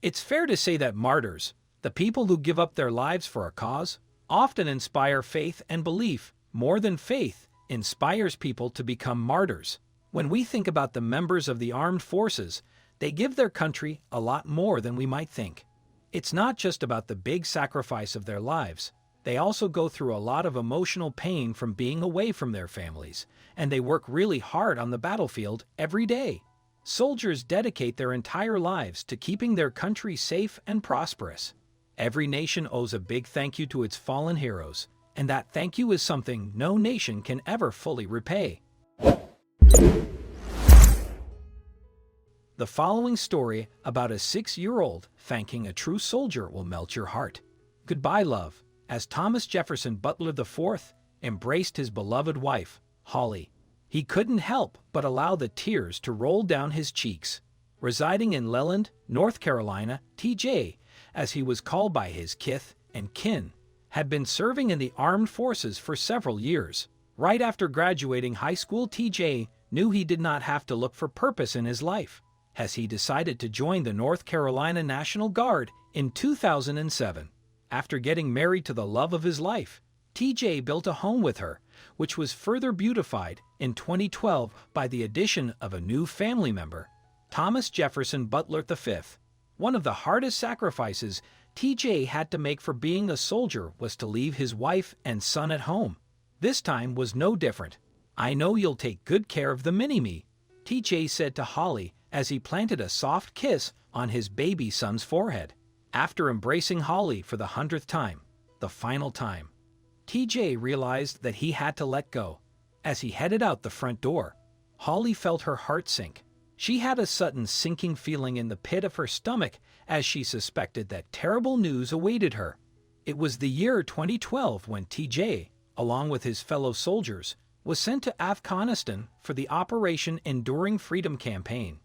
It's fair to say that martyrs, the people who give up their lives for a cause, often inspire faith and belief. More than faith inspires people to become martyrs. When we think about the members of the armed forces, they give their country a lot more than we might think. It's not just about the big sacrifice of their lives. They also go through a lot of emotional pain from being away from their families, and they work really hard on the battlefield every day. Soldiers dedicate their entire lives to keeping their country safe and prosperous. Every nation owes a big thank you to its fallen heroes, and that thank you is something no nation can ever fully repay. The following story about a 6-year-old thanking a true soldier will melt your heart. Goodbye, love, as Thomas Jefferson Butler IV embraced his beloved wife, Holly. He couldn't help but allow the tears to roll down his cheeks. Residing in Leland, North Carolina, TJ, as he was called by his kith and kin, had been serving in the armed forces for several years. Right after graduating high school, TJ knew he did not have to look for purpose in his life, as he decided to join the North Carolina National Guard in 2007. After getting married to the love of his life, TJ built a home with her, which was further beautified in 2012 by the addition of a new family member, Thomas Jefferson Butler V. One of the hardest sacrifices TJ had to make for being a soldier was to leave his wife and son at home. This time was no different. "I know you'll take good care of the mini-me," TJ said to Holly as he planted a soft kiss on his baby son's forehead. After embracing Holly for the 100th time, the final time, TJ realized that he had to let go. As he headed out the front door, Holly felt her heart sink. She had a sudden sinking feeling in the pit of her stomach as she suspected that terrible news awaited her. It was the year 2012 when TJ, along with his fellow soldiers, was sent to Afghanistan for the Operation Enduring Freedom campaign.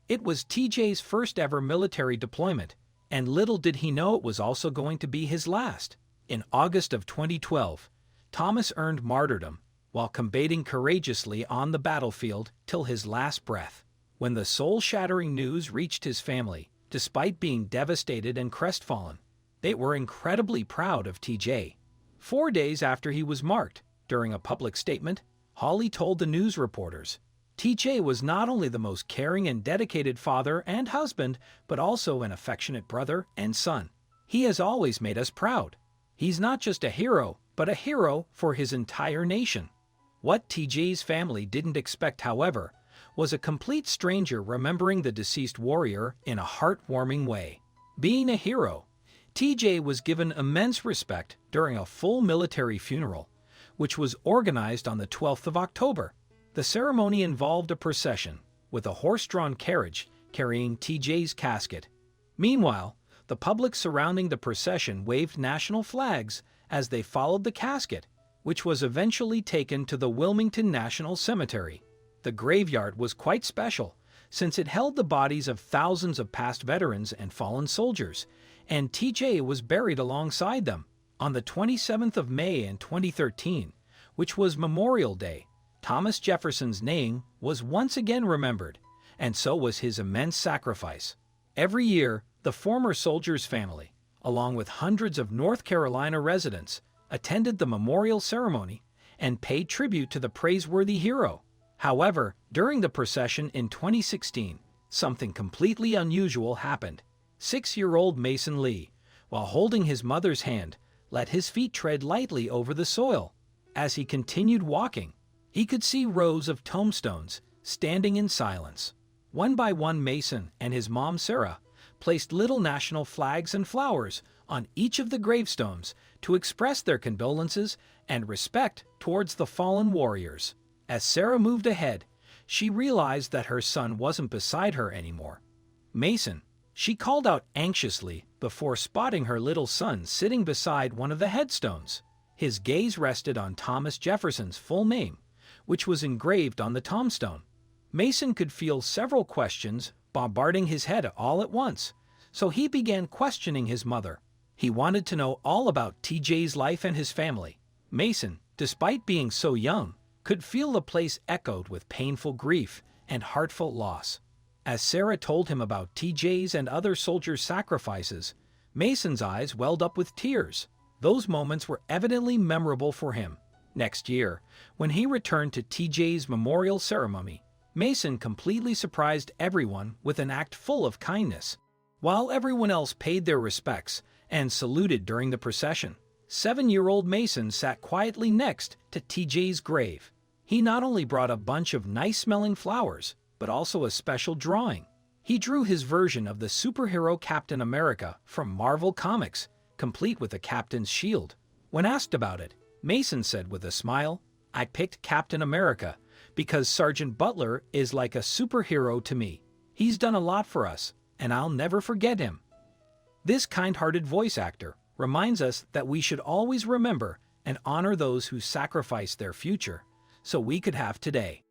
It was TJ's first ever military deployment, and little did he know it was also going to be his last. In August of 2012, Thomas earned martyrdom while combating courageously on the battlefield till his last breath. When the soul-shattering news reached his family, despite being devastated and crestfallen, they were incredibly proud of TJ. 4 days after he was marked, during a public statement, Holly told the news reporters, "TJ was not only the most caring and dedicated father and husband, but also an affectionate brother and son. He has always made us proud. He's not just a hero, but a hero for his entire nation." What TJ's family didn't expect, however, was a complete stranger remembering the deceased warrior in a heartwarming way. Being a hero, TJ was given immense respect during a full military funeral, which was organized on the 12th of October. The ceremony involved a procession, with a horse-drawn carriage carrying TJ's casket. Meanwhile, the public surrounding the procession waved national flags as they followed the casket, which was eventually taken to the Wilmington National Cemetery. The graveyard was quite special, since it held the bodies of thousands of past veterans and fallen soldiers, and TJ was buried alongside them. On the 27th of May in 2013, which was Memorial Day, Thomas Jefferson's name was once again remembered, and so was his immense sacrifice. Every year, the former soldier's family, along with hundreds of North Carolina residents, attended the memorial ceremony and paid tribute to the praiseworthy hero. However, during the procession in 2016, something completely unusual happened. 6-year-old Mason Lee, while holding his mother's hand, let his feet tread lightly over the soil. As he continued walking, he could see rows of tombstones standing in silence. One by one, Mason and his mom, Sarah, placed little national flags and flowers on each of the gravestones to express their condolences and respect towards the fallen warriors. As Sarah moved ahead, she realized that her son wasn't beside her anymore. "Mason," she called out anxiously before spotting her little son sitting beside one of the headstones. His gaze rested on Thomas Jefferson's full name, which was engraved on the tombstone. Mason could feel several questions bombarding his head all at once, so he began questioning his mother. He wanted to know all about TJ's life and his family. Mason, despite being so young, could feel the place echoed with painful grief and heartfelt loss. As Sarah told him about TJ's and other soldiers' sacrifices, Mason's eyes welled up with tears. Those moments were evidently memorable for him. Next year, when he returned to TJ's memorial ceremony, Mason completely surprised everyone with an act full of kindness. While everyone else paid their respects and saluted during the procession, 7-year-old Mason sat quietly next to TJ's grave. He not only brought a bunch of nice-smelling flowers, but also a special drawing. He drew his version of the superhero Captain America from Marvel Comics, complete with the captain's shield. When asked about it, Mason said with a smile, "I picked Captain America because Sergeant Butler is like a superhero to me. He's done a lot for us, and I'll never forget him." This kind-hearted voice actor reminds us that we should always remember and honor those who sacrificed their future so we could have today.